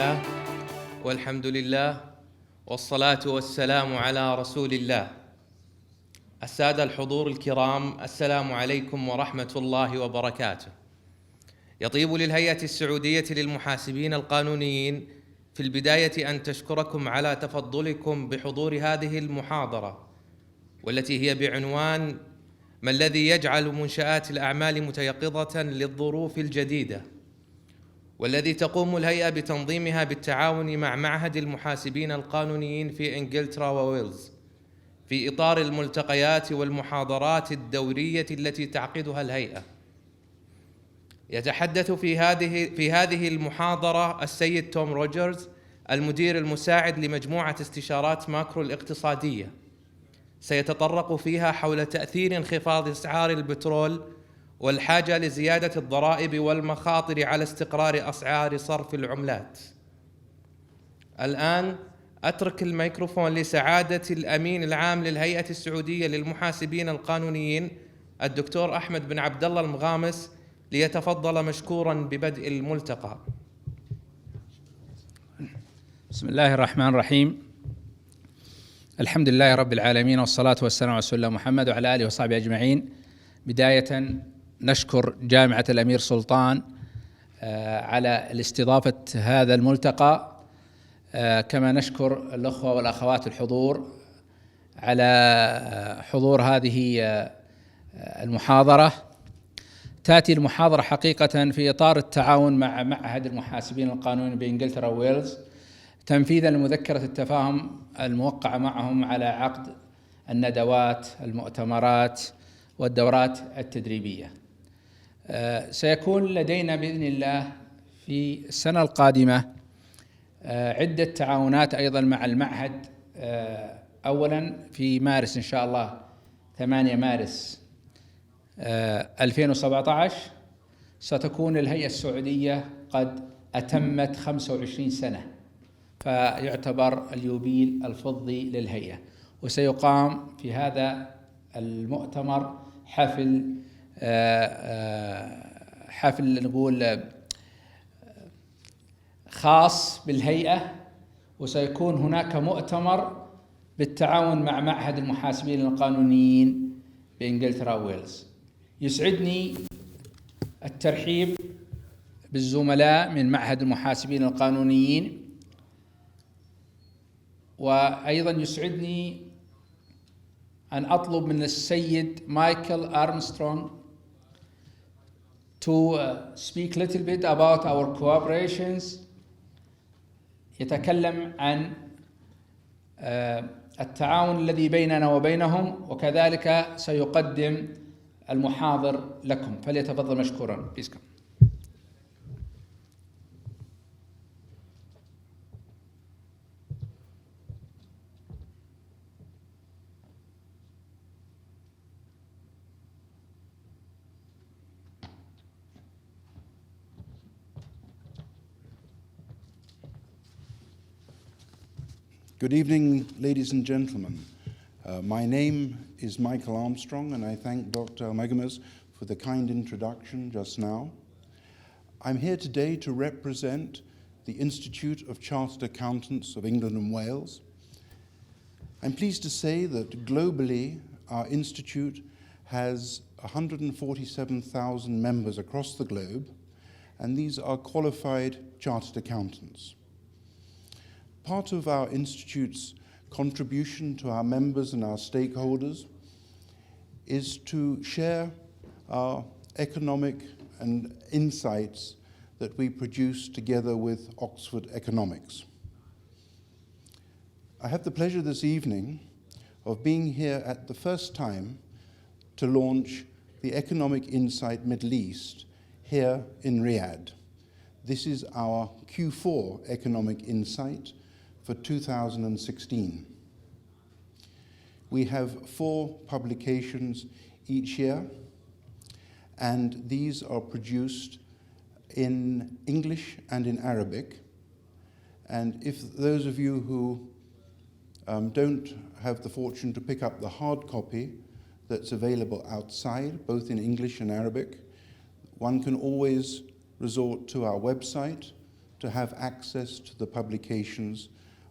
الله والحمد لله والصلاة والسلام على رسول الله. السادة الحضور الكرام، السلام عليكم ورحمة الله وبركاته. يطيب للهيئة السعودية للمحاسبين القانونيين في البداية أن تشكركم على تفضلكم بحضور هذه المحاضرة، والتي هي بعنوان ما الذي يجعل منشآت الأعمال متيقظة للظروف الجديدة، والذي تقوم الهيئة بتنظيمها بالتعاون مع معهد المحاسبين القانونيين في إنجلترا وويلز، في إطار الملتقيات والمحاضرات الدورية التي تعقدها الهيئة. يتحدث في هذه المحاضرة السيد توم روجرز، المدير المساعد لمجموعة استشارات ماكرو الاقتصادية. سيتطرق فيها حول تأثير انخفاض أسعار البترول والحاجة لزيادة الضرائب والمخاطر على استقرار أسعار صرف العملات. الآن أترك الميكروفون لسعادة الأمين العام للهيئة السعودية للمحاسبين القانونيين الدكتور أحمد بن عبد الله المغامس ليتفضل مشكورا ببدء الملتقى. بسم الله الرحمن الرحيم. الحمد لله رب العالمين، والصلاة والسلام على رسول الله محمد وعلى آله وصحبه أجمعين. بداية نشكر جامعة الامير سلطان على الاستضافة هذا الملتقى، كما نشكر الأخوة والأخوات الحضور على حضور هذه المحاضرة. تأتي المحاضرة حقيقة في إطار التعاون مع معهد المحاسبين القانونيين بإنجلترا وويلز، تنفيذا لمذكرة التفاهم الموقعة معهم على عقد الندوات، المؤتمرات والدورات التدريبية. سيكون لدينا بإذن الله في السنة القادمة عدة تعاونات أيضا مع المعهد. أولا في مارس إن شاء الله 8 مارس 2017 ستكون الهيئة السعودية قد أتمت 25 سنة، فيعتبر اليوبيل الفضي للهيئة، وسيقام في هذا المؤتمر حفل نقول خاص بالهيئة، وسيكون هناك مؤتمر بالتعاون مع معهد المحاسبين القانونيين بإنجلترا وويلز. يسعدني الترحيب بالزملاء من معهد المحاسبين القانونيين، وأيضا يسعدني أن أطلب من السيد مايكل أرمسترونغ to speak a little bit about our cooperations. يتكلم عن التعاون الذي بيننا وبينهم، وكذلك سيقدم المحاضر لكم، فليتفضل مشكورا. بيسكم. Good evening, ladies and gentlemen. My name is Michael Armstrong, and I thank Dr. Meghamas for the kind introduction just now. I'm here today to represent the Institute of Chartered Accountants of England and Wales. I'm pleased to say that globally, our institute has 147,000 members across the globe, and these are qualified chartered accountants. Part of our institute's contribution to our members and our stakeholders is to share our economic and insights that we produce together with Oxford Economics. I have the pleasure this evening of being here at the first time to launch the Economic Insight Middle East here in Riyadh. This is our Q4 Economic Insight for 2016. We have 4 publications each year, and these are produced in English and in Arabic. And if those of you who don't have the fortune to pick up the hard copy that's available outside, both in English and Arabic, one can always resort to our website to have access to the publications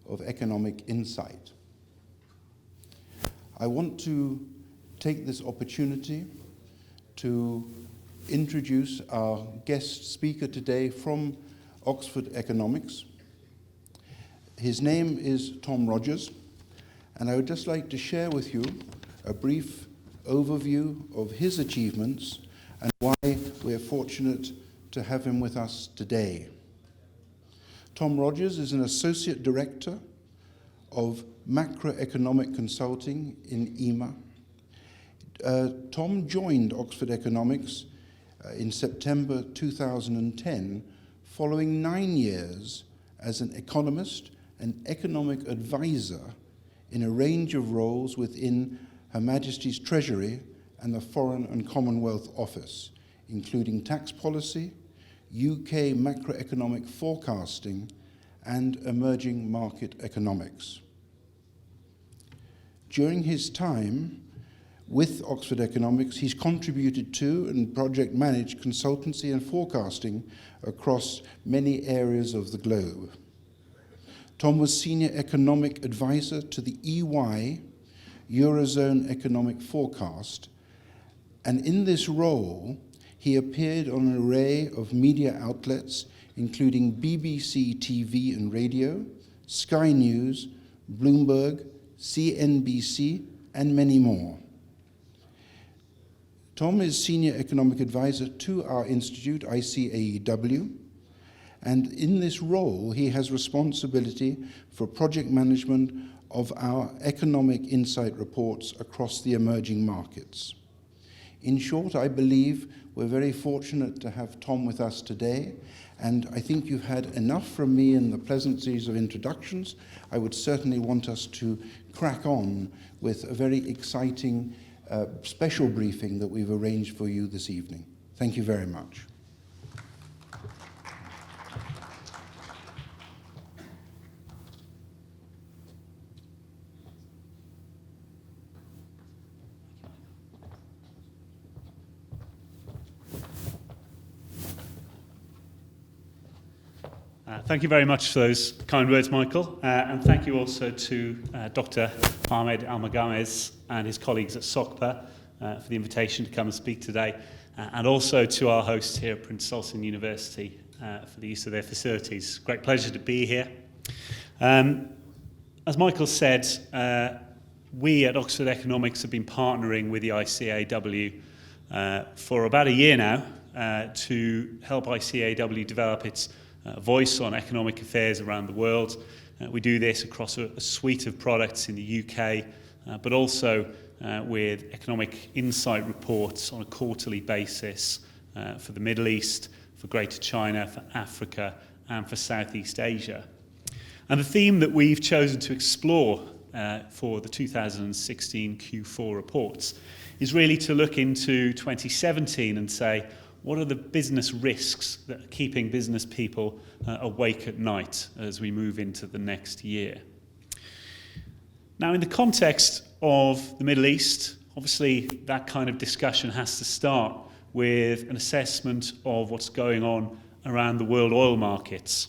of economic insight. I want to take this opportunity to introduce our guest speaker today from Oxford Economics. His name is Tom Rogers, and I would just like to share with you a brief overview of his achievements and why we're fortunate to have him with us today. Tom Rogers is an Associate Director of Macroeconomic Consulting in EMA. Tom joined Oxford Economics in September 2010, following 9 years as an economist and economic advisor in a range of roles within Her Majesty's Treasury and the Foreign and Commonwealth Office, including tax policy, UK macroeconomic forecasting, and emerging market economics. During his time with Oxford Economics, he's contributed to and project managed consultancy and forecasting across many areas of the globe. Tom was Senior Economic Advisor to the EY Eurozone Economic Forecast, and in this role, he appeared on an array of media outlets, including BBC TV and radio, Sky News, Bloomberg, CNBC, and many more. Tom is Senior Economic Advisor to our institute, ICAEW, and in this role, he has responsibility for project management of our economic insight reports across the emerging markets. In short, I believe we're very fortunate to have Tom with us today, and I think you've had enough from me in the pleasantries of introductions. I would certainly want us to crack on with a very exciting special briefing that we've arranged for you this evening. Thank you very much. Thank you very much for those kind words, Michael, and thank you also to Dr. Ahmed Al-Maghames and his colleagues at SOCPA for the invitation to come and speak today, and also to our hosts here at Prince Sultan University for the use of their facilities. Great pleasure to be here. As Michael said, we at Oxford Economics have been partnering with the ICAEW for about a year now to help ICAEW develop its voice on economic affairs around the world. We do this across a suite of products in the UK, but also with economic insight reports on a quarterly basis for the Middle East, for Greater China, for Africa, and for Southeast Asia. And the theme that we've chosen to explore for the 2016 Q4 reports is really to look into 2017 and say, what are the business risks that are keeping business people awake at night as we move into the next year? Now, in the context of the Middle East, obviously that kind of discussion has to start with an assessment of what's going on around the world oil markets.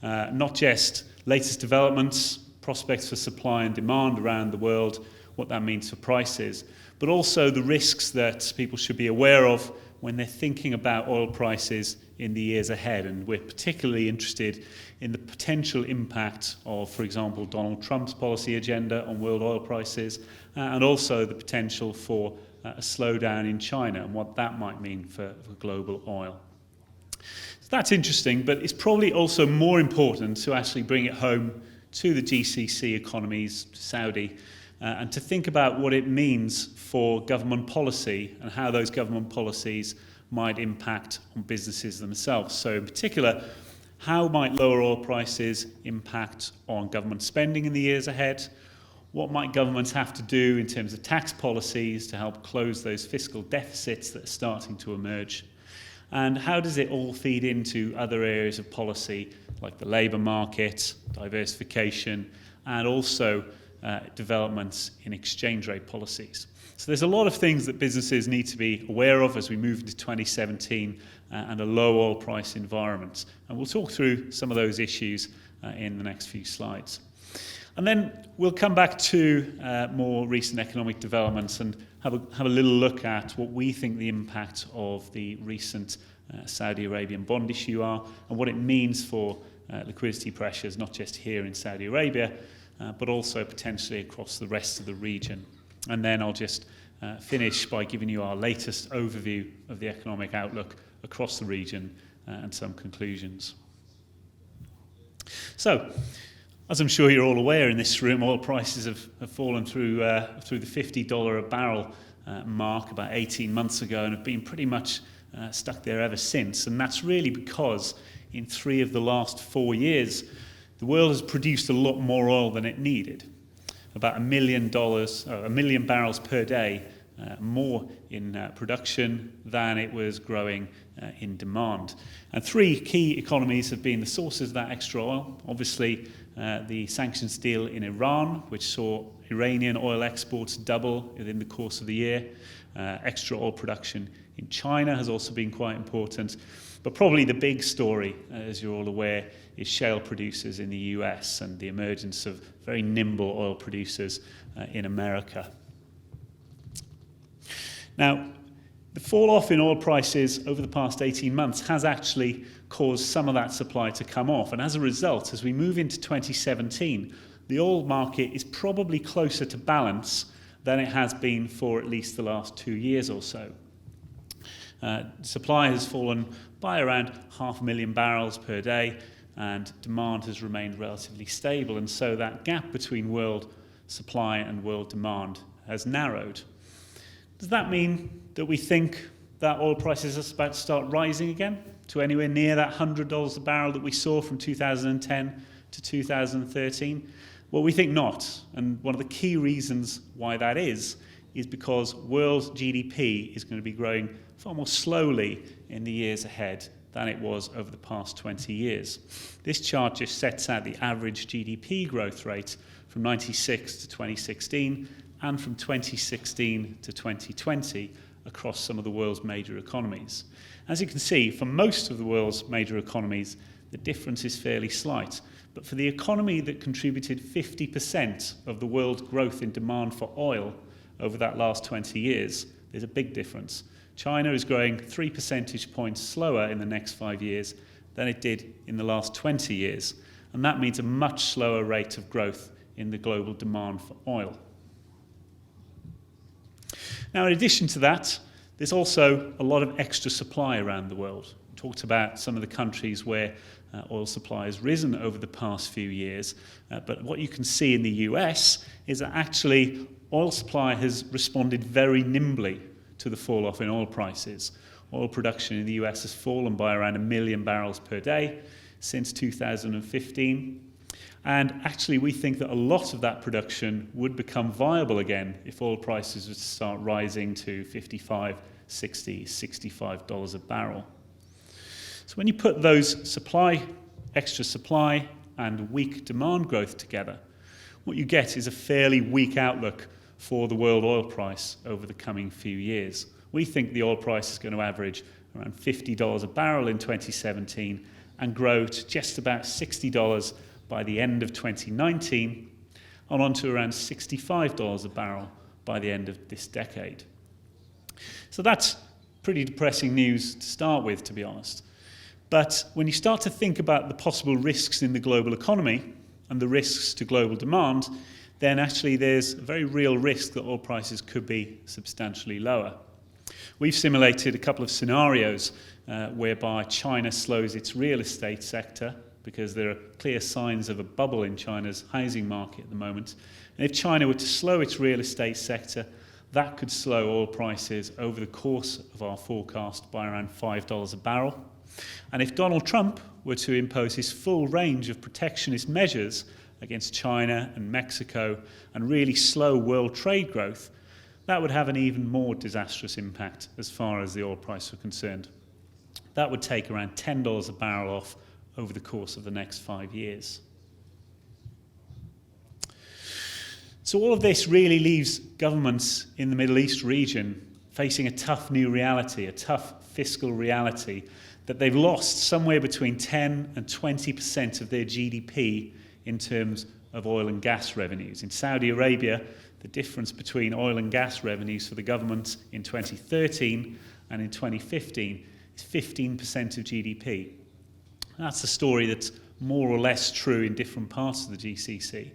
Not just latest developments, prospects for supply and demand around the world, what that means for prices, but also the risks that people should be aware of when they're thinking about oil prices in the years ahead. And we're particularly interested in the potential impact of, for example, Donald Trump's policy agenda on world oil prices, and also the potential for a slowdown in China and what that might mean for global oil. So that's interesting, but it's probably also more important to actually bring it home to the GCC economies, to Saudi, and to think about what it means for government policy and how those government policies might impact on businesses themselves. So in particular, how might lower oil prices impact on government spending in the years ahead? What might governments have to do in terms of tax policies to help close those fiscal deficits that are starting to emerge? And how does it all feed into other areas of policy like the labour market, diversification, and also developments in exchange rate policies? So there's a lot of things that businesses need to be aware of as we move into 2017 and a low oil price environment. And we'll talk through some of those issues in the next few slides. And then we'll come back to more recent economic developments and have a little look at what we think the impact of the recent Saudi Arabian bond issue are and what it means for liquidity pressures, not just here in Saudi Arabia, but also potentially across the rest of the region. And then I'll just finish by giving you our latest overview of the economic outlook across the region and some conclusions. So, as I'm sure you're all aware in this room, oil prices have fallen through the $50 a barrel mark about 18 months ago and have been pretty much stuck there ever since. And that's really because in 3 of the last 4 years, the world has produced a lot more oil than it needed. About $1 million barrels per day more in production than it was growing in demand. And 3 key economies have been the sources of that extra oil. Obviously, the sanctions deal in Iran, which saw Iranian oil exports double within the course of the year. Extra oil production in China has also been quite important. But probably the big story, as you're all aware, is shale producers in the US and the emergence of very nimble oil producers in America. Now, the fall off in oil prices over the past 18 months has actually caused some of that supply to come off. And as a result, as we move into 2017, the oil market is probably closer to balance than it has been for at least the last 2 years or so. Supply has fallen by around 500,000 barrels per day, and demand has remained relatively stable. And so that gap between world supply and world demand has narrowed. Does that mean that we think that oil prices are about to start rising again to anywhere near that $100 a barrel that we saw from 2010 to 2013? Well, we think not. And one of the key reasons why that is because world GDP is going to be growing far more slowly in the years ahead than it was over the past 20 years. This chart just sets out the average GDP growth rate from 96 to 2016 and from 2016 to 2020 across some of the world's major economies. As you can see, for most of the world's major economies, the difference is fairly slight. But for the economy that contributed 50% of the world's growth in demand for oil over that last 20 years, there's a big difference. China is growing 3 percentage points slower in the next 5 years than it did in the last 20 years. And that means a much slower rate of growth in the global demand for oil. Now, in addition to that, there's also a lot of extra supply around the world. We talked about some of the countries where oil supply has risen over the past few years. But what you can see in the US is that actually oil supply has responded very nimbly to the fall off in oil prices. Oil production in the US has fallen by around 1 million barrels per day since 2015. And actually, we think that a lot of that production would become viable again if oil prices would start rising to $55, $60, $65 a barrel. So when you put those extra supply and weak demand growth together, what you get is a fairly weak outlook for the world oil price over the coming few years. We think the oil price is going to average around $50 a barrel in 2017 and grow to just about $60 by the end of 2019, and on to around $65 a barrel by the end of this decade. So that's pretty depressing news to start with, to be honest. But when you start to think about the possible risks in the global economy and the risks to global demand, then actually there's a very real risk that oil prices could be substantially lower. We've simulated a couple of scenarios whereby China slows its real estate sector, because there are clear signs of a bubble in China's housing market at the moment. And if China were to slow its real estate sector, that could slow oil prices over the course of our forecast by around $5 a barrel. And if Donald Trump were to impose his full range of protectionist measures against China and Mexico and really slow world trade growth, that would have an even more disastrous impact as far as the oil price was concerned. That would take around $10 a barrel off over the course of the next 5 years. So all of this really leaves governments in the Middle East region facing a tough new reality, a tough fiscal reality that they've lost somewhere between 10 and 20% of their GDP in terms of oil and gas revenues. In Saudi Arabia, the difference between oil and gas revenues for the government in 2013 and in 2015 is 15% of GDP. That's a story that's more or less true in different parts of the GCC.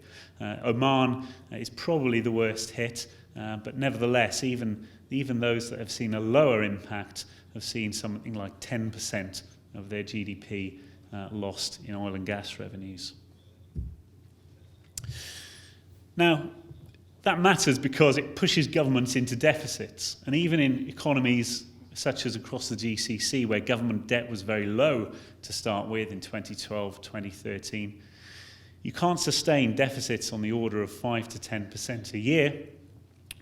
Oman is probably the worst hit, but nevertheless, even those that have seen a lower impact have seen something like 10% of their GDP lost in oil and gas revenues. Now, that matters because it pushes governments into deficits. And even in economies such as across the GCC, where government debt was very low to start with in 2012, 2013, you can't sustain deficits on the order of 5 to 10% a year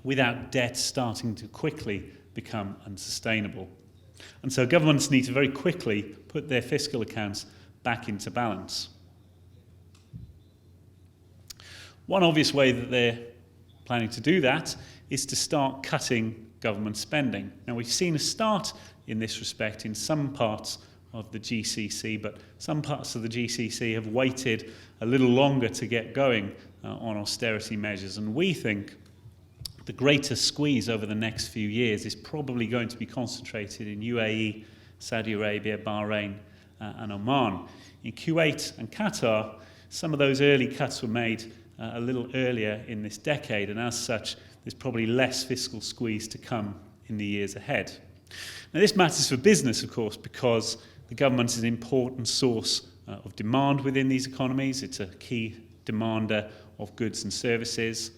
without debt starting to quickly become unsustainable. And so governments need to very quickly put their fiscal accounts back into balance. One obvious way that they're planning to do that is to start cutting government spending. Now, we've seen a start in this respect in some parts of the GCC, but some parts of the GCC have waited a little longer to get going on austerity measures. And we think the greatest squeeze over the next few years is probably going to be concentrated in UAE, Saudi Arabia, Bahrain, and Oman. In Kuwait and Qatar, some of those early cuts were made a little earlier in this decade, and as such, there's probably less fiscal squeeze to come in the years ahead. Now, this matters for business, of course, because the government is an important source of demand within these economies. It's a key demander of goods and services.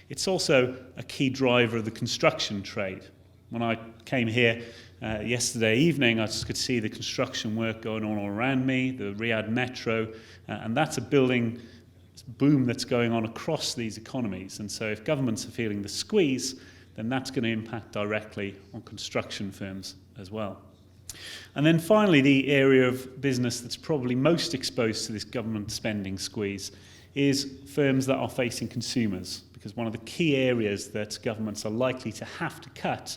It's also a key driver of the construction trade. When I came here yesterday evening, I just could see the construction work going on all around me, the Riyadh metro, and that's a building boom that's going on across these economies. And so if governments are feeling the squeeze, then that's going to impact directly on construction firms as well. And then finally, the area of business that's probably most exposed to this government spending squeeze is firms that are facing consumers, because one of the key areas that governments are likely to have to cut,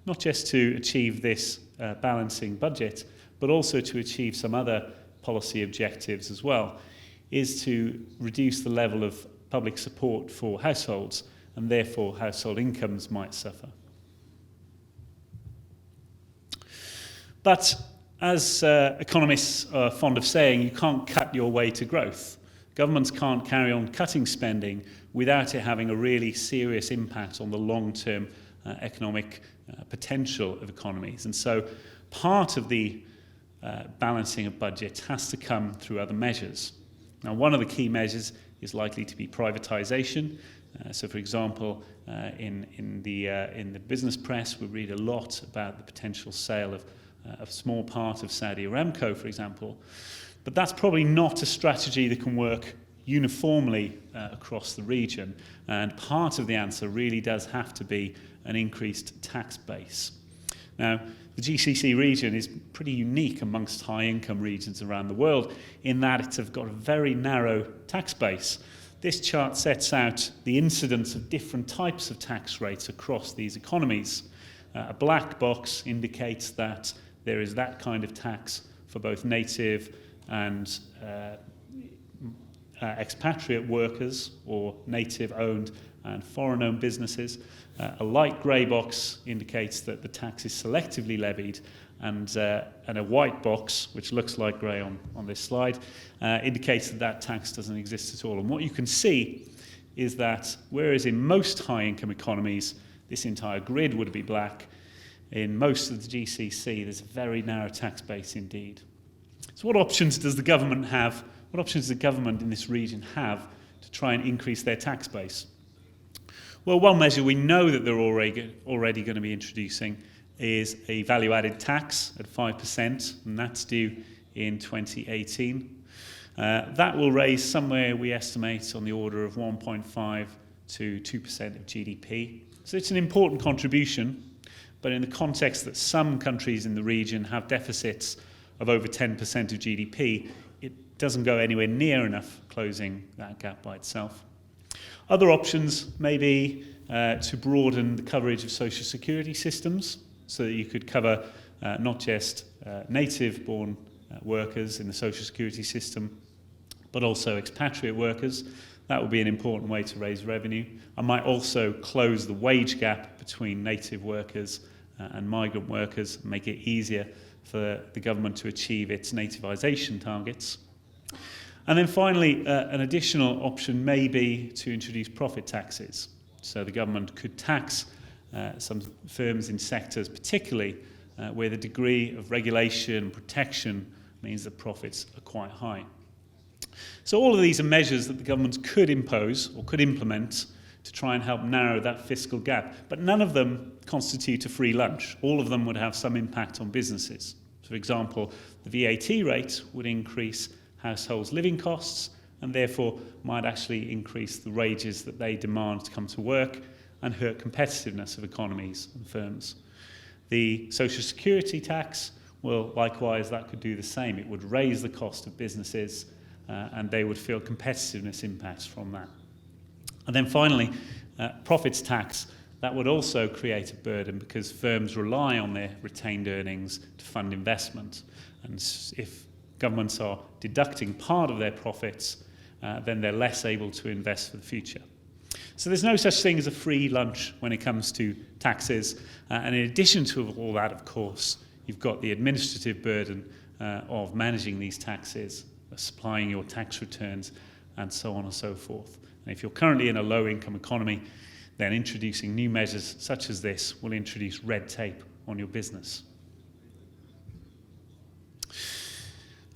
not just to achieve this balancing budget, but also to achieve some other policy objectives as well, is to reduce the level of public support for households, and therefore household incomes might suffer. But as economists are fond of saying, you can't cut your way to growth. Governments can't carry on cutting spending without it having a really serious impact on the long-term economic potential of economies. And so part of the balancing of budgets has to come through other measures. Now, one of the key measures is likely to be privatisation. So, for example, in the business press, we read a lot about the potential sale of a small part of Saudi Aramco, for example. But that's probably not a strategy that can work uniformly across the region. And part of the answer really does have to be an increased tax base. Now, the GCC region is pretty unique amongst high-income regions around the world in that it's got a very narrow tax base. This chart sets out the incidence of different types of tax rates across these economies. A black box indicates that there is that kind of tax for both native and expatriate workers or native-owned and foreign-owned businesses. A light grey box indicates that the tax is selectively levied, and a white box, which looks like grey on this slide, indicates that that tax doesn't exist at all. And what you can see is that whereas in most high-income economies this entire grid would be black, in most of the GCC there's a very narrow tax base indeed. So what options does the government have? What options does the government in this region have to try and increase their tax base? Well, one measure we know that they're already going to be introducing is a value-added tax at 5%, and that's due in 2018. That will raise somewhere, we estimate, on the order of 1.5 to 2% of GDP. So it's an important contribution, but in the context that some countries in the region have deficits of over 10% of GDP, it doesn't go anywhere near enough closing that gap by itself. Other options may be to broaden the coverage of social security systems so that you could cover not just native-born workers in the social security system, but also expatriate workers. That would be an important way to raise revenue. I might also close the wage gap between native workers and migrant workers, and make it easier for the government to achieve its nativisation targets. And then finally, an additional option may be to introduce profit taxes. So the government could tax some firms in sectors, particularly where the degree of regulation and protection means that profits are quite high. So all of these are measures that the government could impose or could implement to try and help narrow that fiscal gap. But none of them constitute a free lunch. All of them would have some impact on businesses. For example, the VAT rate would increase households' living costs and therefore might actually increase the wages that they demand to come to work and hurt competitiveness of economies and firms. The social security tax, well, likewise, that could do the same. It would raise the cost of businesses and they would feel competitiveness impacts from that. And then finally, profits tax, that would also create a burden because firms rely on their retained earnings to fund investment. And if governments are deducting part of their profits, then they're less able to invest for the future. So there's no such thing as a free lunch when it comes to taxes. And in addition to all that, of course, you've got the administrative burden of managing these taxes, supplying your tax returns, and so on and so forth. And if you're currently in a low-income economy, then introducing new measures such as this will introduce red tape on your business.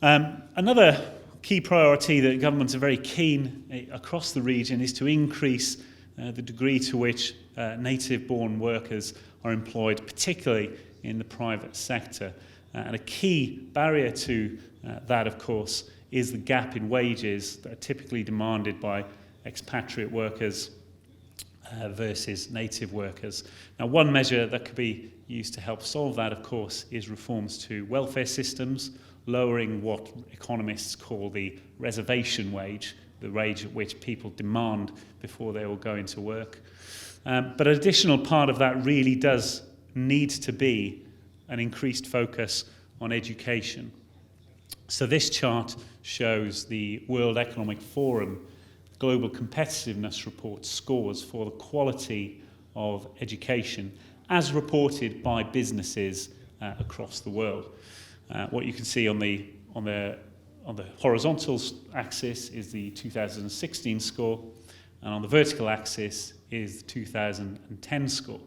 Another key priority that governments are very keen across the region is to increase the degree to which native-born workers are employed, particularly in the private sector. And a key barrier to that, of course, is the gap in wages that are typically demanded by expatriate workers versus native workers. Now, one measure that could be used to help solve that, of course, is reforms to welfare systems, lowering what economists call the reservation wage, the wage at which people demand before they will go into work. But an additional part of that really does need to be an increased focus on education. So this chart shows the World Economic Forum Global Competitiveness Report scores for the quality of education as reported by businesses across the world. What you can see on the horizontal axis is the 2016 score, and on the vertical axis is the 2010 score.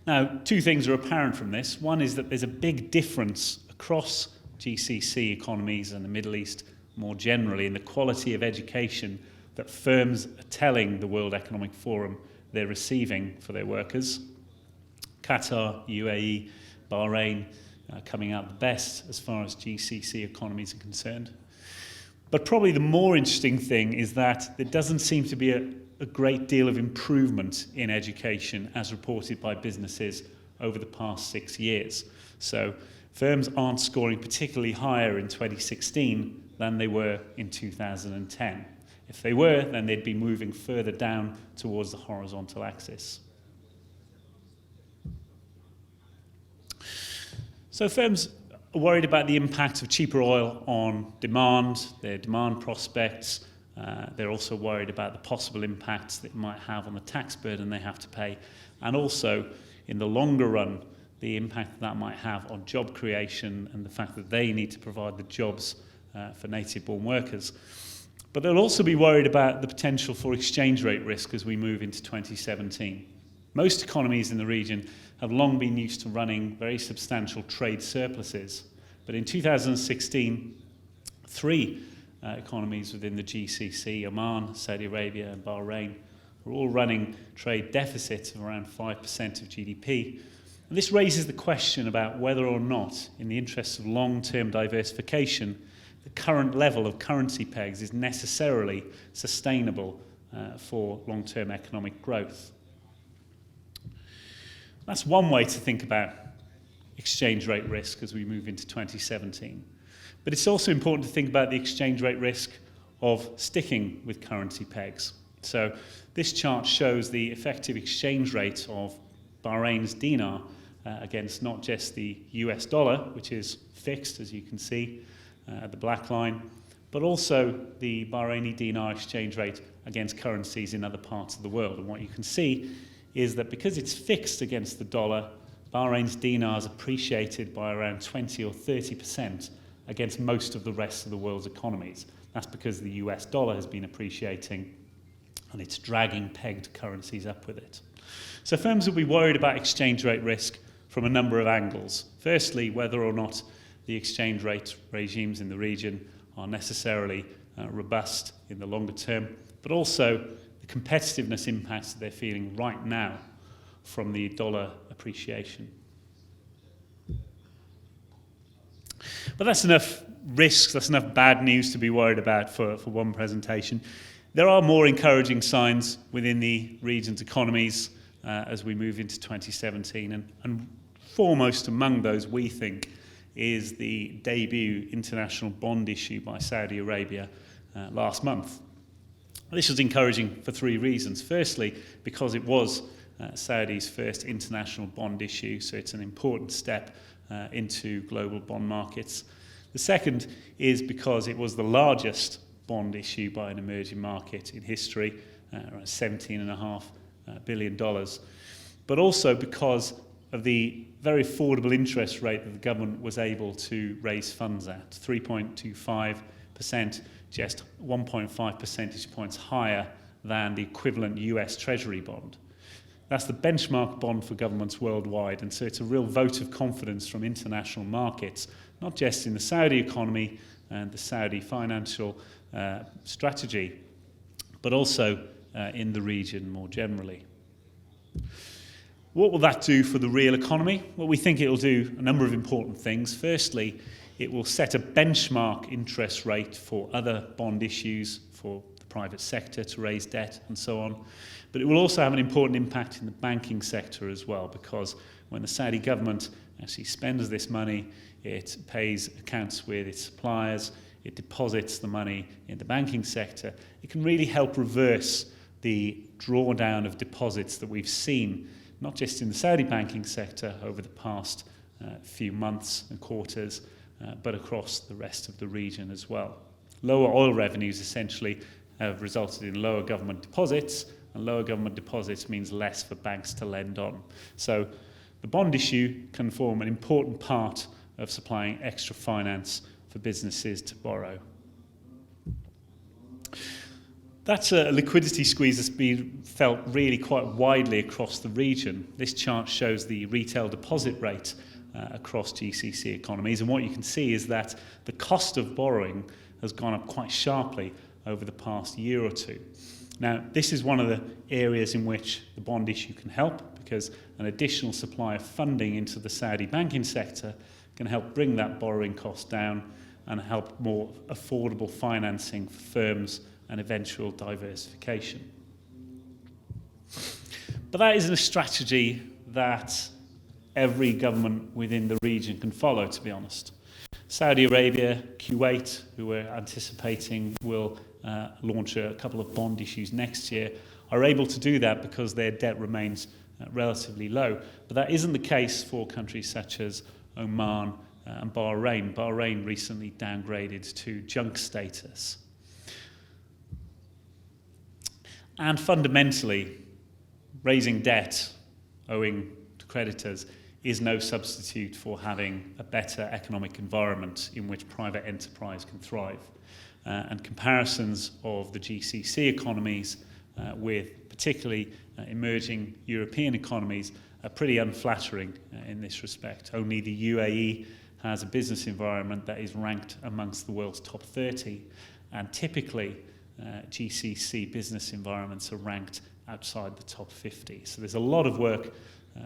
Now, two things are apparent from this. One is that there's a big difference across GCC economies and the Middle East more generally in the quality of education that firms are telling the World Economic Forum they're receiving for their workers. Qatar, UAE, Bahrain coming out the best as far as GCC economies are concerned. But probably the more interesting thing is that there doesn't seem to be a great deal of improvement in education as reported by businesses over the past 6 years. So firms aren't scoring particularly higher in 2016 than they were in 2010. If they were, then they'd be moving further down towards the horizontal axis. So firms are worried about the impact of cheaper oil on demand, their demand prospects. They're also worried about the possible impacts that it might have on the tax burden they have to pay, and also, in the longer run, the impact that might have on job creation and the fact that they need to provide the jobs for native-born workers. But they'll also be worried about the potential for exchange rate risk as we move into 2017. Most economies in the region have long been used to running very substantial trade surpluses. But in 2016, three economies within the GCC, Oman, Saudi Arabia and Bahrain, were all running trade deficits of around 5% of GDP. And this raises the question about whether or not, in the interests of long-term diversification, the current level of currency pegs is necessarily sustainable for long-term economic growth. That's one way to think about exchange rate risk as we move into 2017. But it's also important to think about the exchange rate risk of sticking with currency pegs. So this chart shows the effective exchange rate of Bahrain's dinar against not just the US dollar, which is fixed, as you can see, the black line, but also the Bahraini dinar exchange rate against currencies in other parts of the world. And what you can see is that because it's fixed against the dollar, Bahrain's dinar is appreciated by around 20 or 30% against most of the rest of the world's economies. That's because the US dollar has been appreciating and it's dragging pegged currencies up with it. So firms will be worried about exchange rate risk from a number of angles. Firstly, whether or not the exchange rate regimes in the region are necessarily robust in the longer term, but also the competitiveness impacts that they're feeling right now from the dollar appreciation. But that's enough risks, that's enough bad news to be worried about for one presentation. There are more encouraging signs within the region's economies as we move into 2017, and foremost among those, we think, is the debut international bond issue by Saudi Arabia last month. This was encouraging for three reasons. Firstly, because it was Saudi's first international bond issue, so it's an important step into global bond markets. The second is because it was the largest bond issue by an emerging market in history, around $17.5 billion, but also because of the very affordable interest rate that the government was able to raise funds at, 3.25%, just 1.5 percentage points higher than the equivalent US Treasury bond. That's the benchmark bond for governments worldwide, and so it's a real vote of confidence from international markets, not just in the Saudi economy and the Saudi financial strategy, but also in the region more generally. What will that do for the real economy? Well, we think it will do a number of important things. Firstly, it will set a benchmark interest rate for other bond issues for the private sector to raise debt and so on. But it will also have an important impact in the banking sector as well, because when the Saudi government actually spends this money, it pays accounts with its suppliers, it deposits the money in the banking sector, it can really help reverse the drawdown of deposits that we've seen, not just in the Saudi banking sector over the past few months and quarters, but across the rest of the region as well. Lower oil revenues essentially have resulted in lower government deposits, and lower government deposits means less for banks to lend on. So the bond issue can form an important part of supplying extra finance for businesses to borrow. That's a liquidity squeeze that's been felt really quite widely across the region. This chart shows the retail deposit rate across GCC economies, and what you can see is that the cost of borrowing has gone up quite sharply over the past year or two. Now, this is one of the areas in which the bond issue can help, because an additional supply of funding into the Saudi banking sector can help bring that borrowing cost down and help more affordable financing for firms and eventual diversification. But that isn't a strategy that every government within the region can follow, to be honest. Saudi Arabia, Kuwait, who we're anticipating will launch a couple of bond issues next year, are able to do that because their debt remains relatively low. But that isn't the case for countries such as Oman and Bahrain. Bahrain recently downgraded to junk status. And fundamentally, raising debt owing to creditors is no substitute for having a better economic environment in which private enterprise can thrive. And comparisons of the GCC economies with particularly emerging European economies are pretty unflattering in this respect. Only the UAE has a business environment that is ranked amongst the world's top 30, and typically GCC business environments are ranked outside the top 50. So there's a lot of work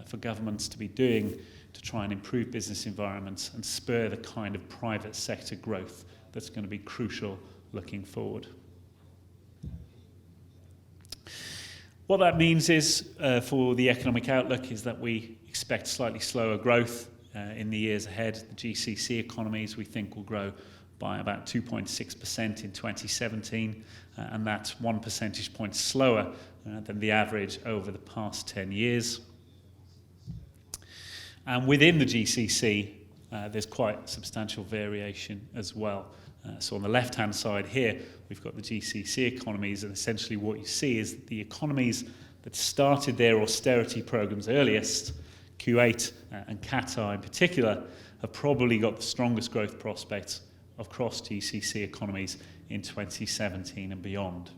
for governments to be doing to try and improve business environments and spur the kind of private sector growth that's going to be crucial looking forward. What that means is, for the economic outlook, is that we expect slightly slower growth in the years ahead. The GCC economies, we think, will grow by about 2.6% in 2017, and that's 1 percentage point slower than the average over the past 10 years. And within the GCC, there's quite substantial variation as well. So on the left-hand side here, we've got the GCC economies, and essentially what you see is that the economies that started their austerity programs earliest, Kuwait and Qatar in particular, have probably got the strongest growth prospects across GCC economies in 2017 and beyond.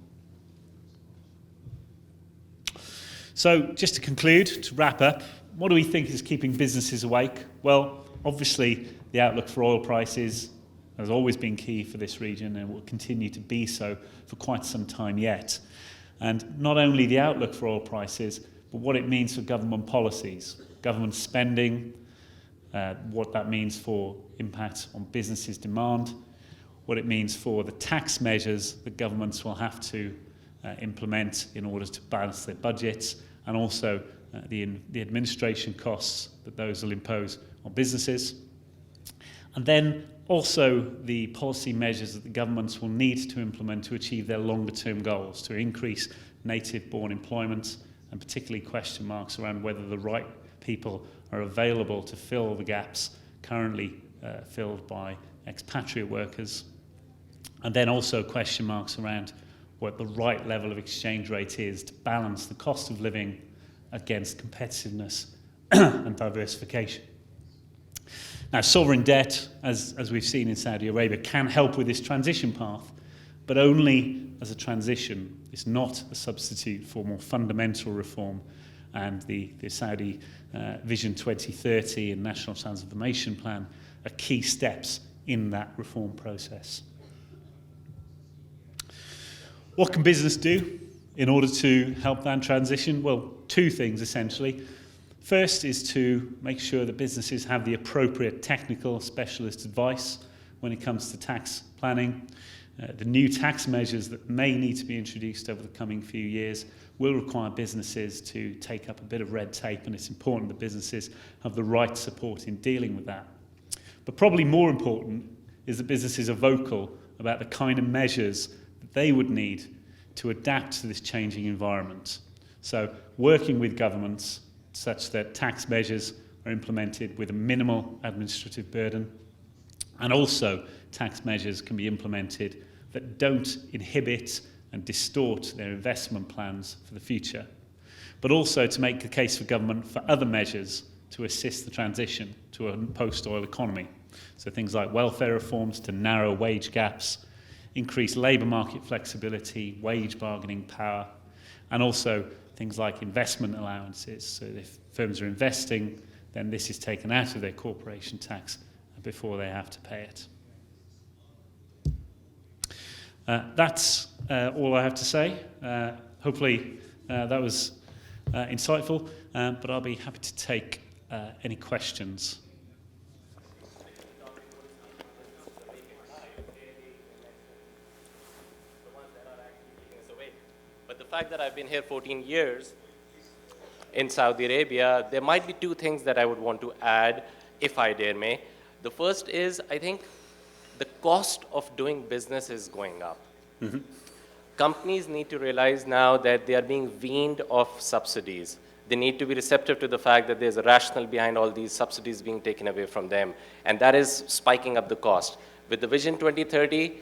So just to conclude, to wrap up, what do we think is keeping businesses awake? Well, obviously the outlook for oil prices has always been key for this region and will continue to be so for quite some time yet. And not only the outlook for oil prices, but what it means for government policies, government spending, what that means for impact on businesses' demand, what it means for the tax measures that governments will have to implement in order to balance their budgets, and also the administration costs that those will impose on businesses. And then also the policy measures that the governments will need to implement to achieve their longer-term goals, to increase native-born employment, and particularly question marks around whether the right people are available to fill the gaps currently filled by expatriate workers. And then also question marks around what the right level of exchange rate is to balance the cost of living against competitiveness and diversification. Now, sovereign debt, as we've seen in Saudi Arabia, can help with this transition path, but only as a transition. It's not a substitute for more fundamental reform, and the Saudi Vision 2030 and National Transformation Plan are key steps in that reform process. What can business do in order to help that transition? Well, two things essentially. First is to make sure that businesses have the appropriate technical specialist advice when it comes to tax planning. The new tax measures that may need to be introduced over the coming few years will require businesses to take up a bit of red tape, and it's important that businesses have the right support in dealing with that. But probably more important is that businesses are vocal about the kind of measures that they would need to adapt to this changing environment. So working with governments such that tax measures are implemented with a minimal administrative burden, and also tax measures can be implemented that don't inhibit and distort their investment plans for the future, but also to make the case for government for other measures to assist the transition to a post-oil economy. So things like welfare reforms to narrow wage gaps, increase labour market flexibility, wage bargaining power, and also things like investment allowances. So if firms are investing, then this is taken out of their corporation tax before they have to pay it. That's all I have to say. Hopefully that was insightful, but I'll be happy to take any questions. But the fact that I've been here 14 years in Saudi Arabia, there might be two things that I would want to add, if I dare may. The first is, I think, the cost of doing business is going up. Mm-hmm. Companies need to realize now that they are being weaned off subsidies. They need to be receptive to the fact that there's a rationale behind all these subsidies being taken away from them, and that is spiking up the cost. With the Vision 2030,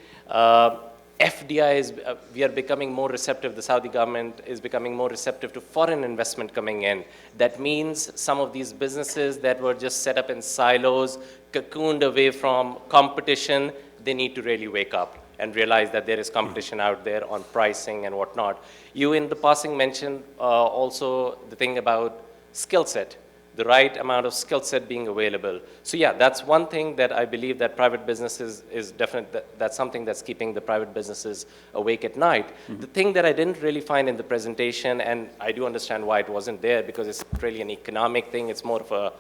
FDI is, we are becoming more receptive, the Saudi government is becoming more receptive to foreign investment coming in. That means some of these businesses that were just set up in silos, cocooned away from competition, they need to really wake up and realize that there is competition out there on pricing and whatnot. You in the passing mentioned also the thing about skill set, the right amount of skill set being available. So yeah, that's one thing that I believe that private businesses is definitely, that's something that's keeping the private businesses awake at night. Mm-hmm. The thing that I didn't really find in the presentation, and I do understand why it wasn't there, because it's not really an economic thing, it's more of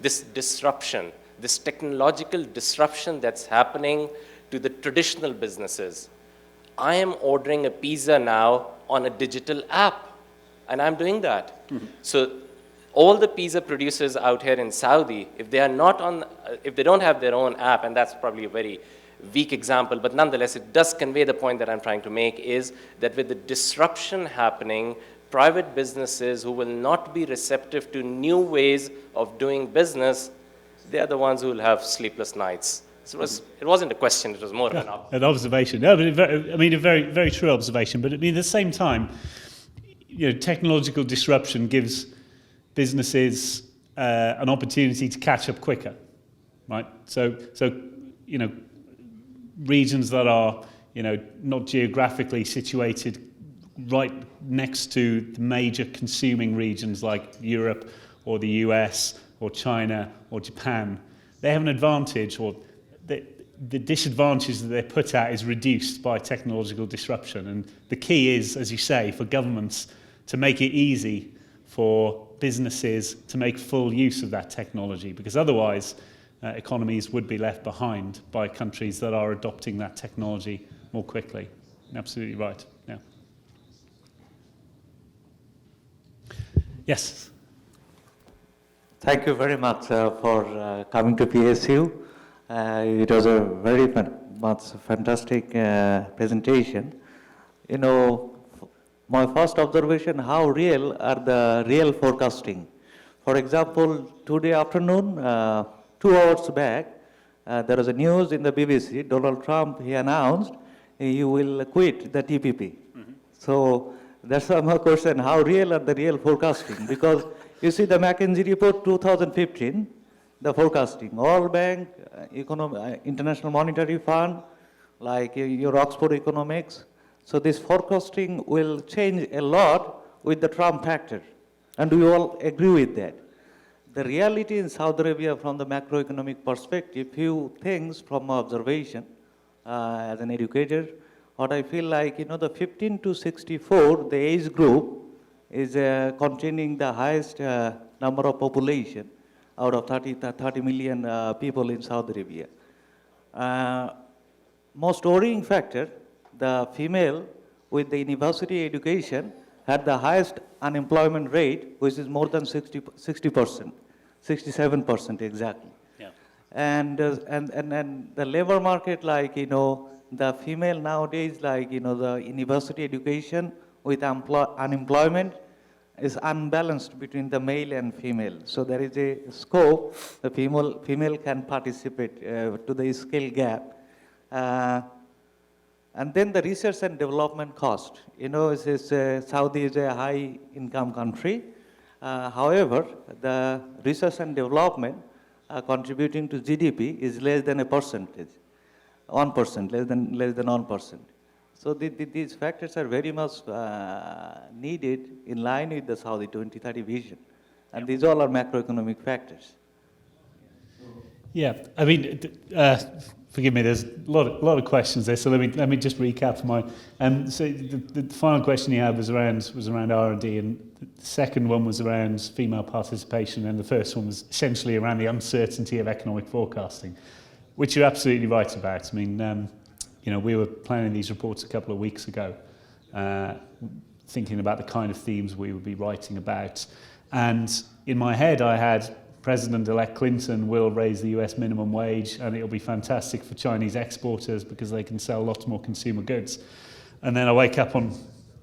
this disruption, this technological disruption that's happening to the traditional businesses. I am ordering a pizza now on a digital app, and I'm doing that. Mm-hmm. So all the pizza producers out here in Saudi, if they are not on, if they don't have their own app, and that's probably a very weak example, but nonetheless, it does convey the point that I'm trying to make, is that with the disruption happening private businesses who will not be receptive to new ways of doing business, they are the ones who will have sleepless nights. So it wasn't a question, it was more of an observation. No, but a very, very true observation. But I mean, at the same time, technological disruption gives businesses an opportunity to catch up quicker, right? So regions that are, not geographically situated right next to the major consuming regions like Europe or the US or China or Japan, they have an advantage, or the disadvantage that they're put at is reduced by technological disruption. And the key is, as you say, for governments to make it easy for businesses to make full use of that technology, because otherwise economies would be left behind by countries that are adopting that technology more quickly. Absolutely right. Yeah. Yes. Thank you very much for coming to PSU. It was a very much fantastic presentation. My first observation, how real are the real forecasting? For example, today afternoon, 2 hours back, there was a news in the BBC. Donald Trump, he announced he will quit the TPP. Mm-hmm. So that's my question, how real are the real forecasting? Because you see the McKinsey report 2015, the forecasting, all bank, International Monetary Fund, like your Oxford Economics. So this forecasting will change a lot with the Trump factor. And we all agree with that. The reality in Saudi Arabia from the macroeconomic perspective, few things from my observation as an educator, what I feel like, the 15 to 64, the age group is containing the highest number of population out of 30 million people in Saudi Arabia. Most worrying factor, the female with the university education had the highest unemployment rate, which is more than 60%, 67% exactly. Yeah. And the labor market, like, the female nowadays, like, the university education with unemployment is unbalanced between the male and female. So there is a scope, the female can participate to the skill gap. And then the research and development cost. Saudi is a high income country. However, the research and development contributing to GDP is less than 1%, less than 1%. So these factors are very much needed in line with the Saudi 2030 vision. And these all are macroeconomic factors. Yeah, I mean, forgive me, there's a lot of questions there, so let me just recap mine. So the final question you had was around R&D, and the second one was around female participation, and the first one was essentially around the uncertainty of economic forecasting, which you're absolutely right about. I mean, we were planning these reports a couple of weeks ago, thinking about the kind of themes we would be writing about. And in my head, I had President-elect Clinton will raise the US minimum wage, and it'll be fantastic for Chinese exporters because they can sell lots more consumer goods. And then I wake up on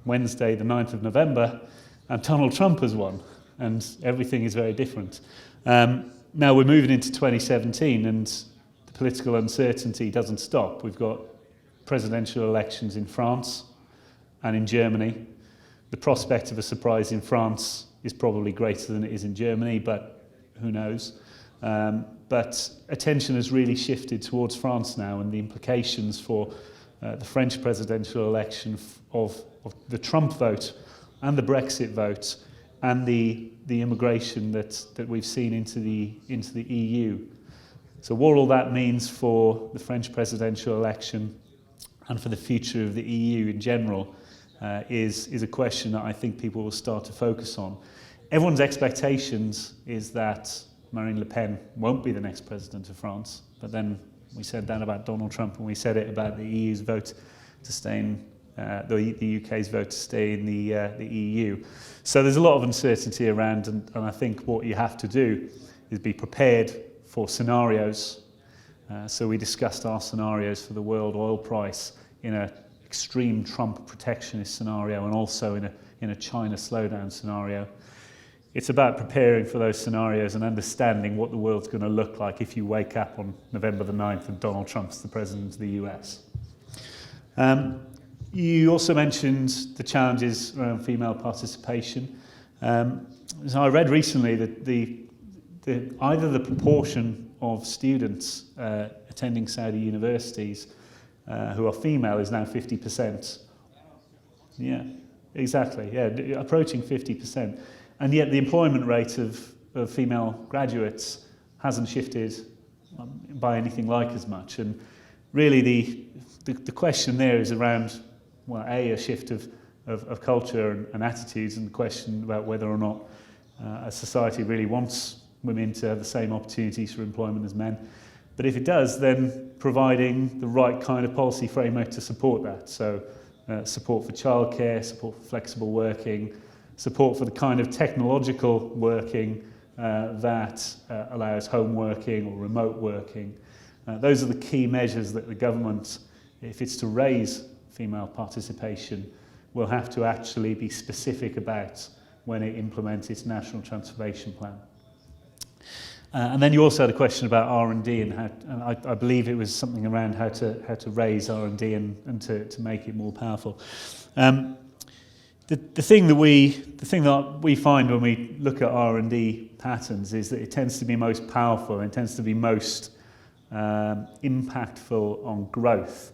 Wednesday, the 9th of November, and Donald Trump has won, and everything is very different. Now we're moving into 2017, and the political uncertainty doesn't stop. We've got presidential elections in France and in Germany. The prospect of a surprise in France is probably greater than it is in Germany, but who knows. But attention has really shifted towards France now, and the implications for the French presidential election of the Trump vote and the Brexit vote and the immigration that we've seen into the EU. So what all that means for the French presidential election and for the future of the EU in general is a question that I think people will start to focus on. Everyone's expectations is that Marine Le Pen won't be the next president of France, but then we said that about Donald Trump, and we said it about the EU's vote to stay in, the UK's vote to stay in the EU. So there's a lot of uncertainty around, and I think what you have to do is be prepared for scenarios. So we discussed our scenarios for the world oil price in an extreme Trump protectionist scenario, and also in a China slowdown scenario. It's about preparing for those scenarios and understanding what the world's going to look like if you wake up on November the 9th and Donald Trump's the president of the US. You also mentioned the challenges around female participation. So I read recently that either the proportion of students attending Saudi universities who are female is now 50%. Yeah, exactly. Yeah, approaching 50%. And yet the employment rate of female graduates hasn't shifted by anything like as much. And really the question there is around, well, a shift of culture and attitudes, and the question about whether or not a society really wants women to have the same opportunities for employment as men. But if it does, then providing the right kind of policy framework to support that. So support for childcare, support for flexible working, support for the kind of technological working that allows home working or remote working. Those are the key measures that the government, if it's to raise female participation, will have to actually be specific about when it implements its national transformation plan. And then you also had a question about R&D and I believe it was something around how to raise R&D and to make it more powerful. The thing that we find when we look at R&D patterns is that it tends to be most powerful and it tends to be most impactful on growth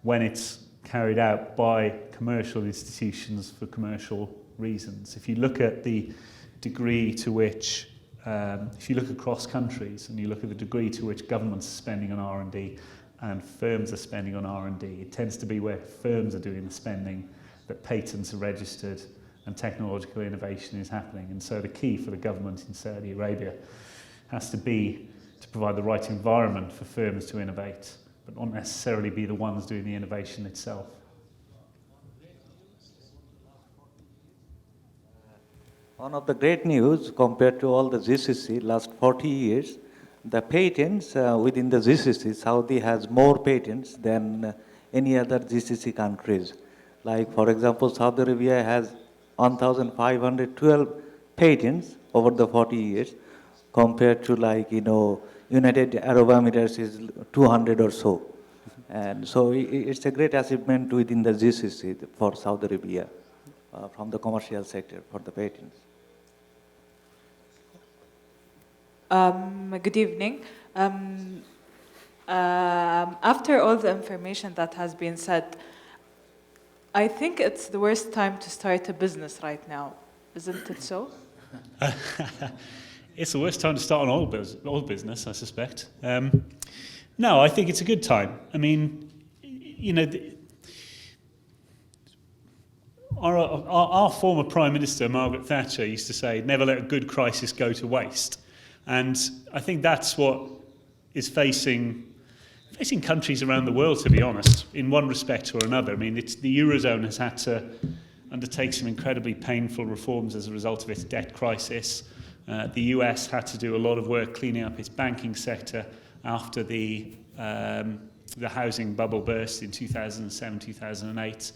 when it's carried out by commercial institutions for commercial reasons. If you look at the degree to which, if you look across countries and you look at the degree to which governments are spending on R&D and firms are spending on R&D, it tends to be where firms are doing the spending that patents are registered and technological innovation is happening. And so the key for the government in Saudi Arabia has to be to provide the right environment for firms to innovate, but not necessarily be the ones doing the innovation itself. One of the great news compared to all the GCC last 40 years, the patents within the GCC, Saudi has more patents than any other GCC countries. Like, for example, Saudi Arabia has 1,512 patents over the 40 years, compared to, like, United Arab Emirates is 200 or so. And so it's a great achievement within the GCC for Saudi Arabia from the commercial sector for the patents. Good evening. After all the information that has been said, I think it's the worst time to start a business right now. Isn't it so? It's the worst time to start an oil business, I suspect. No, I think it's a good time. I mean, our former Prime Minister, Margaret Thatcher, used to say, never let a good crisis go to waste. And I think that's what is facing countries around the world, to be honest, in one respect or another. I mean, the Eurozone has had to undertake some incredibly painful reforms as a result of its debt crisis. The US had to do a lot of work cleaning up its banking sector after the housing bubble burst in 2007, 2008.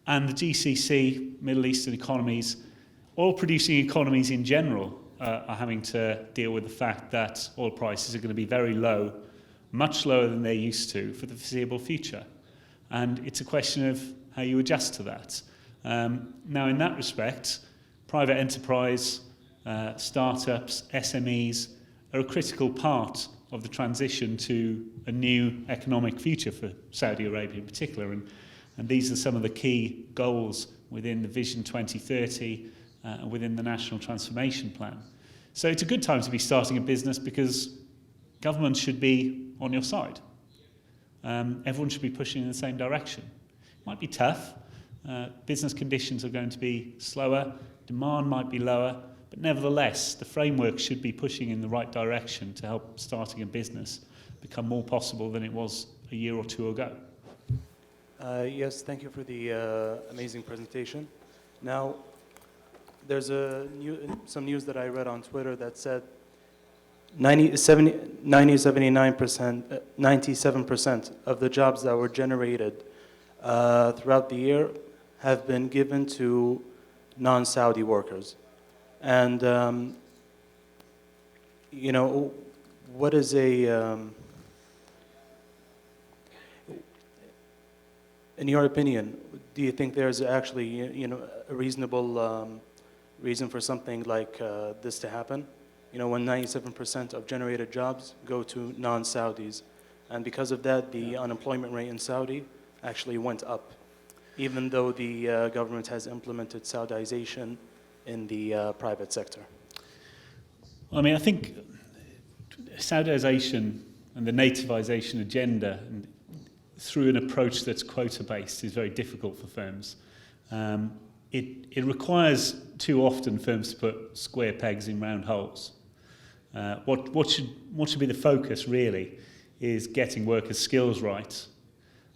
And the GCC, Middle Eastern economies, oil-producing economies in general, are having to deal with the fact that oil prices are going to be very low, much lower than they're used to for the foreseeable future. And it's a question of how you adjust to that. Now, in that respect, private enterprise, startups, SMEs are a critical part of the transition to a new economic future for Saudi Arabia in particular. And these are some of the key goals within the Vision 2030 and within the National Transformation Plan. So it's a good time to be starting a business because government should be on your side. Everyone should be pushing in the same direction. It might be tough. Business conditions are going to be slower. Demand might be lower. But nevertheless, the framework should be pushing in the right direction to help starting a business become more possible than it was a year or two ago. Yes, thank you for the amazing presentation. Now, there's some news that I read on Twitter that said 97% of the jobs that were generated throughout the year have been given to non-Saudi workers. And, you know, what is in your opinion, do you think there's actually, you know, a reasonable reason for something like this to happen? You know, when 97% of generated jobs go to non-Saudis, and because of that, the unemployment rate in Saudi actually went up, even though the government has implemented Saudization in the private sector. I mean, I think Saudization and the nativization agenda, and through an approach that's quota-based, is very difficult for firms. It requires too often firms to put square pegs in round holes. What should be the focus really is getting workers' skills right,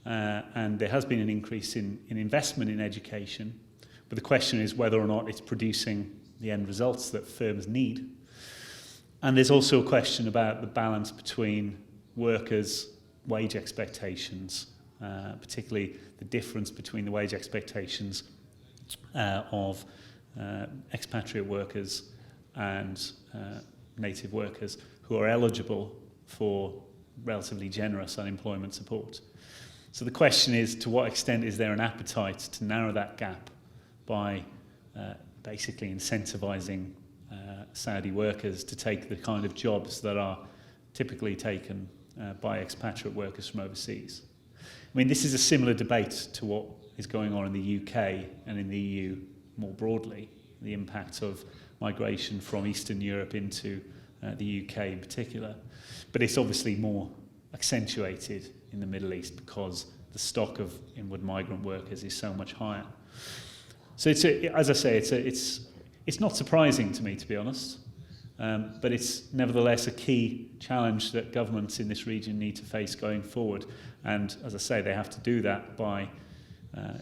and there has been an increase in investment in education, but the question is whether or not it's producing the end results that firms need. And there's also a question about the balance between workers' wage expectations, particularly the difference between the wage expectations of expatriate workers and native workers who are eligible for relatively generous unemployment support. So the question is, to what extent is there an appetite to narrow that gap by basically incentivizing Saudi workers to take the kind of jobs that are typically taken by expatriate workers from overseas? I mean, this is a similar debate to what is going on in the UK and in the EU more broadly, the impact of migration from Eastern Europe into the UK in particular. But it's obviously more accentuated in the Middle East because the stock of inward migrant workers is so much higher. So as I say, it's not surprising to me, to be honest, but it's nevertheless a key challenge that governments in this region need to face going forward. And as I say, they have to do that by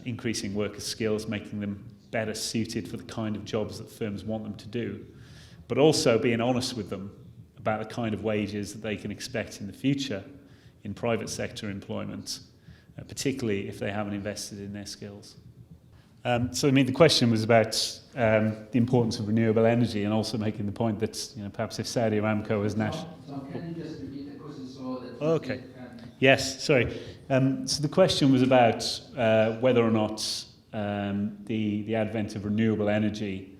increasing workers' skills, making them better suited for the kind of jobs that firms want them to do, but also being honest with them about the kind of wages that they can expect in the future in private sector employment, particularly if they haven't invested in their skills. So I mean, the question was about the importance of renewable energy, and also making the point that, you know, perhaps if Saudi Aramco is national. Can you just repeat the question so that okay. Yes, sorry. So the question was about whether or not the advent of renewable energy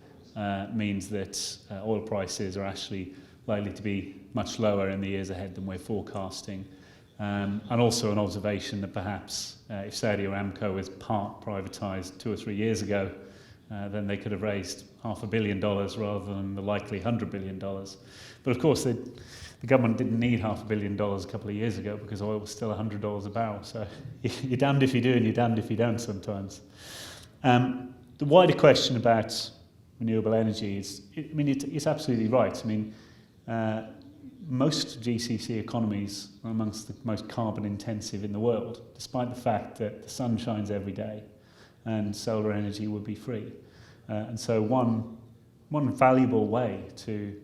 means that oil prices are actually likely to be much lower in the years ahead than we're forecasting. And also an observation that perhaps if Saudi Aramco was part privatised 2 or 3 years ago, then they could have raised $500 million rather than the likely $100 billion. But of course, the government didn't need $500 million a couple of years ago because oil was still $100 a barrel. So you're damned if you do and you're damned if you don't sometimes. The wider question about renewable energy is, it's absolutely right. I mean, most GCC economies are amongst the most carbon intensive in the world, despite the fact that the sun shines every day and solar energy would be free. And so one valuable way to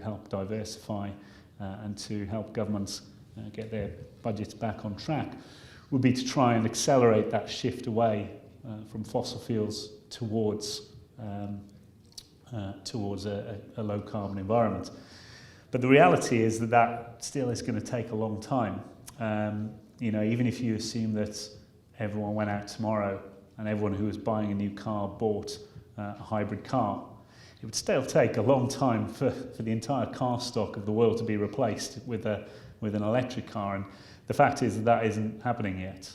help diversify and to help governments get their budgets back on track would be to try and accelerate that shift away from fossil fuels towards a low carbon environment. But the reality is that still is going to take a long time. You know, even if you assume that everyone went out tomorrow and everyone who was buying a new car bought a hybrid car, it would still take a long time for the entire car stock of the world to be replaced with an electric car. And the fact is that isn't happening yet.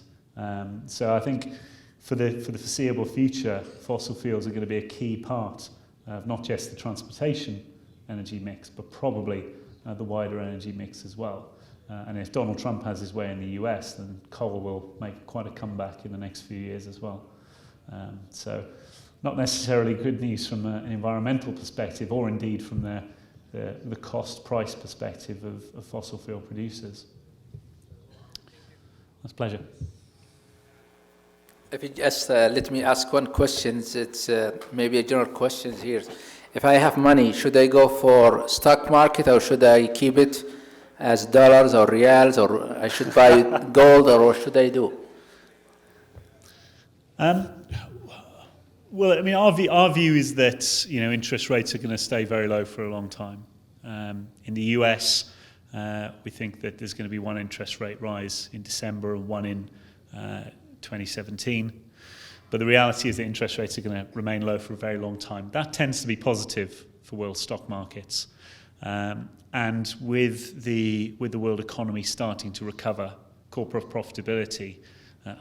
So I think for the foreseeable future, fossil fuels are going to be a key part of not just the transportation energy mix, but probably the wider energy mix as well. And if Donald Trump has his way in the US, then coal will make quite a comeback in the next few years as well. So not necessarily good news from an environmental perspective, or indeed from the cost-price perspective of fossil fuel producers. That's a pleasure. If you just let me ask one question, it's maybe a general question here. If I have money, should I go for stock market, or should I keep it as dollars or reals, or I should buy gold, or what should I do? Well, I mean, our view is that interest rates are going to stay very low for a long time. In the US, we think that there's going to be one interest rate rise in December and one in 2017. But the reality is that interest rates are going to remain low for a very long time. That tends to be positive for world stock markets. And with the world economy starting to recover, corporate profitability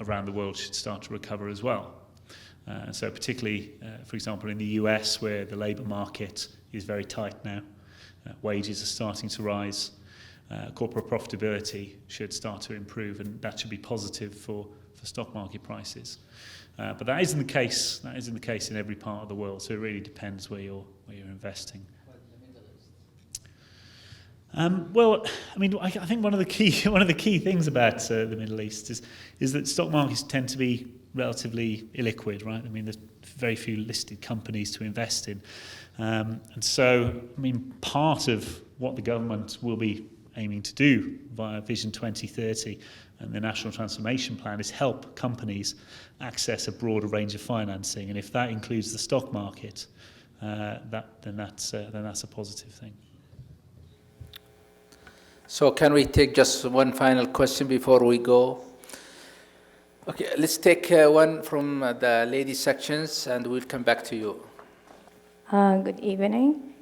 around the world should start to recover as well. So particularly, for example, in the US, where the labour market is very tight now, wages are starting to rise, corporate profitability should start to improve, and that should be positive for stock market prices. But that isn't the case. That isn't the case in every part of the world. So it really depends where you're investing. Well, I mean, I think one of the key things about the Middle East is that stock markets tend to be relatively illiquid, right? I mean, there's very few listed companies to invest in, and so I mean, part of what the government will be aiming to do via Vision 2030 and the National Transformation Plan is help companies access a broader range of financing, and if that includes the stock market, then that's a positive thing. So can we take just one final question before we go? Okay, let's take one from the ladies sections and we'll come back to you. Good evening.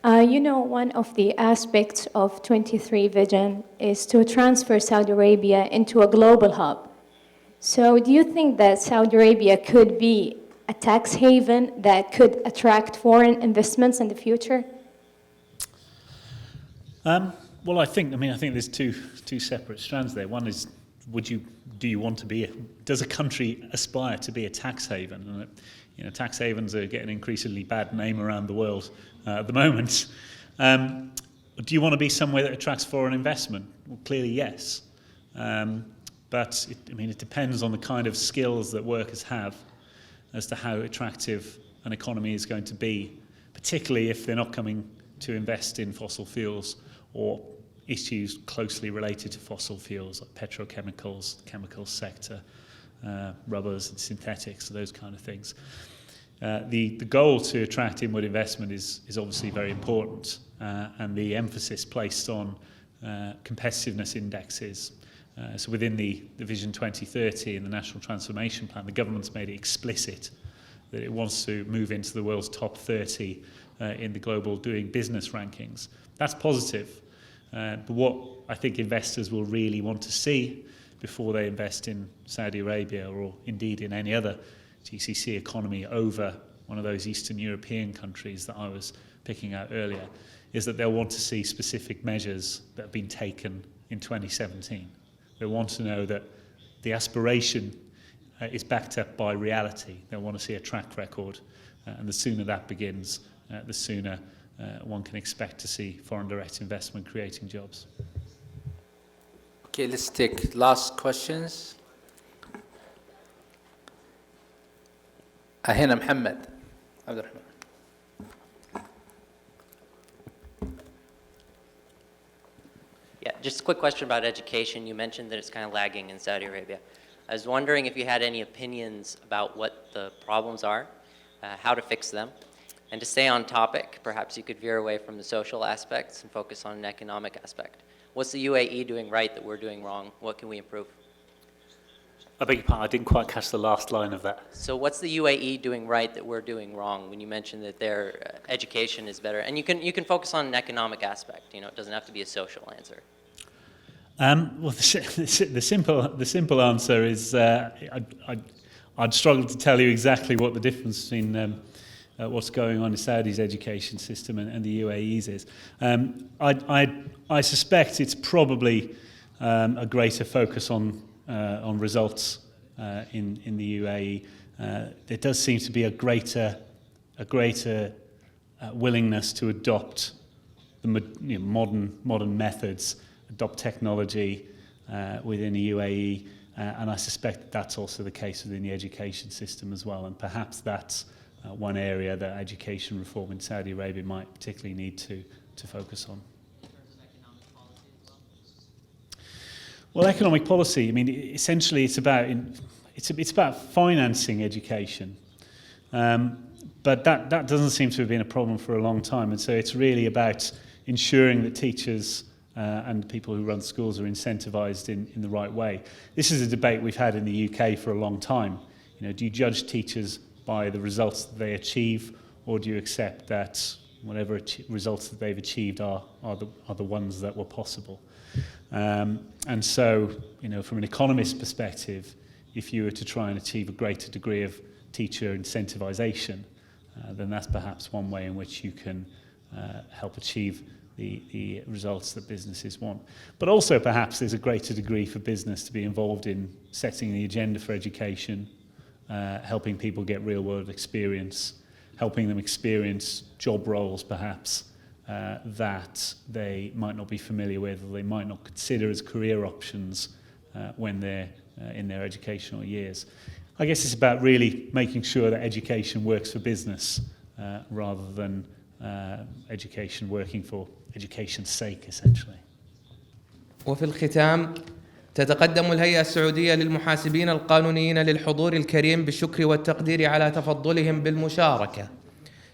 One of the aspects of 23 Vision is to transfer Saudi Arabia into a global hub. So do you think that Saudi Arabia could be a tax haven that could attract foreign investments in the future? Well, I think there's two separate strands there. One is, does a country aspire to be a tax haven? And, tax havens are getting an increasingly bad name around the world at the moment. Do you want to be somewhere that attracts foreign investment? Well, clearly, yes. But it depends on the kind of skills that workers have as to how attractive an economy is going to be, particularly if they're not coming to invest in fossil fuels or issues closely related to fossil fuels like petrochemicals, the chemicals sector, rubbers and synthetics, those kind of things. The goal to attract inward investment is obviously very important, and the emphasis placed on competitiveness indexes. So within the Vision 2030 and the National Transformation Plan, the government's made it explicit that it wants to move into the world's top 30 in the global doing business rankings. That's positive. But what I think investors will really want to see before they invest in Saudi Arabia or indeed in any other GCC economy over one of those Eastern European countries that I was picking out earlier is that they'll want to see specific measures that have been taken in 2017. They want to know that the aspiration is backed up by reality. They'll want to see a track record, and the sooner that begins, the sooner one can expect to see foreign direct investment creating jobs. Okay, let's take last questions. هنا محمد عبد الرحمن. Yeah, just a quick question about education. You mentioned that it's kind of lagging in Saudi Arabia. I was wondering if you had any opinions about what the problems are, how to fix them. And to stay on topic, perhaps you could veer away from the social aspects and focus on an economic aspect. What's the UAE doing right that we're doing wrong? What can we improve? I beg your pardon, I didn't quite catch the last line of that. So what's the UAE doing right that we're doing wrong when you mentioned that their education is better? And you can focus on an economic aspect. It doesn't have to be a social answer. Well, the simple answer is I'd struggle to tell you exactly what the difference between what's going on in Saudi's education system and the UAE's is. I suspect it's probably a greater focus on results in the UAE. There does seem to be a greater willingness to adopt the modern methods, adopt technology within the UAE, and I suspect that's also the case within the education system as well. And perhaps that's one area that education reform in Saudi Arabia might particularly need to focus on. Well, economic policy, essentially it's about financing education. But that doesn't seem to have been a problem for a long time, and so it's really about ensuring that teachers and people who run schools are incentivized in the right way. This is a debate we've had in the UK for a long time. Do you judge teachers by the results that they achieve, or do you accept that whatever results that they've achieved are the ones that were possible? And so, from an economist's perspective, if you were to try and achieve a greater degree of teacher incentivization, then that's perhaps one way in which you can help achieve the results that businesses want. But also perhaps there's a greater degree for business to be involved in setting the agenda for education, helping people get real-world experience, helping them experience job roles perhaps that they might not be familiar with or they might not consider as career options when they're in their educational years. I guess it's about really making sure that education works for business rather than education working for education's sake, essentially. وفي الختام تتقدم الهيئة السعودية للمحاسبين القانونيين للحضور الكريم بالشكر والتقدير على تفضلهم بالمشاركة.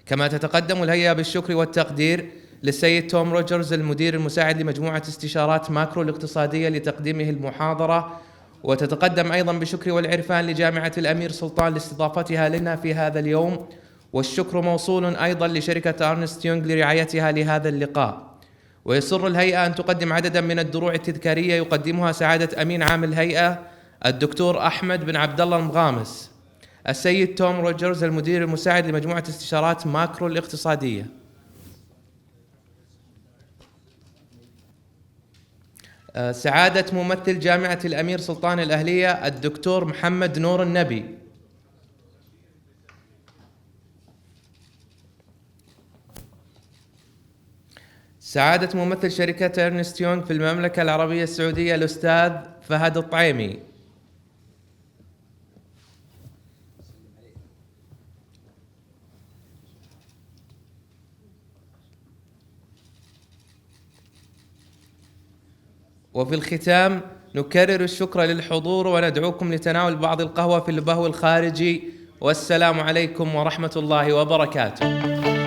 كما تتقدم الهيئة بالشكر والتقدير للسيد توم روجرز المدير المساعد لمجموعة استشارات ماكرو الاقتصادية لتقديمه المحاضرة، وتتقدم أيضا بالشكر والعرفان لجامعة الامير سلطان لاستضافتها لنا في هذا اليوم، والشكر موصول أيضا لشركة أرنست يونغ لرعايتها لهذا اللقاء. ويسر الهيئة أن تقدم عددا من الدروع التذكارية يقدمها سعادة أمين عام الهيئة الدكتور أحمد بن عبد الله المغامس، السيد توم روجرز المدير المساعد لمجموعة استشارات ماكرو الاقتصادية، سعادة ممثل جامعة الأمير سلطان الأهلية الدكتور محمد نور النبي، سعادة ممثل شركة أرنست يونغ في المملكة العربية السعودية الأستاذ فهد الطعيمي، وفي الختام نكرر الشكر للحضور وندعوكم لتناول بعض القهوة في البهو الخارجي، والسلام عليكم ورحمة الله وبركاته.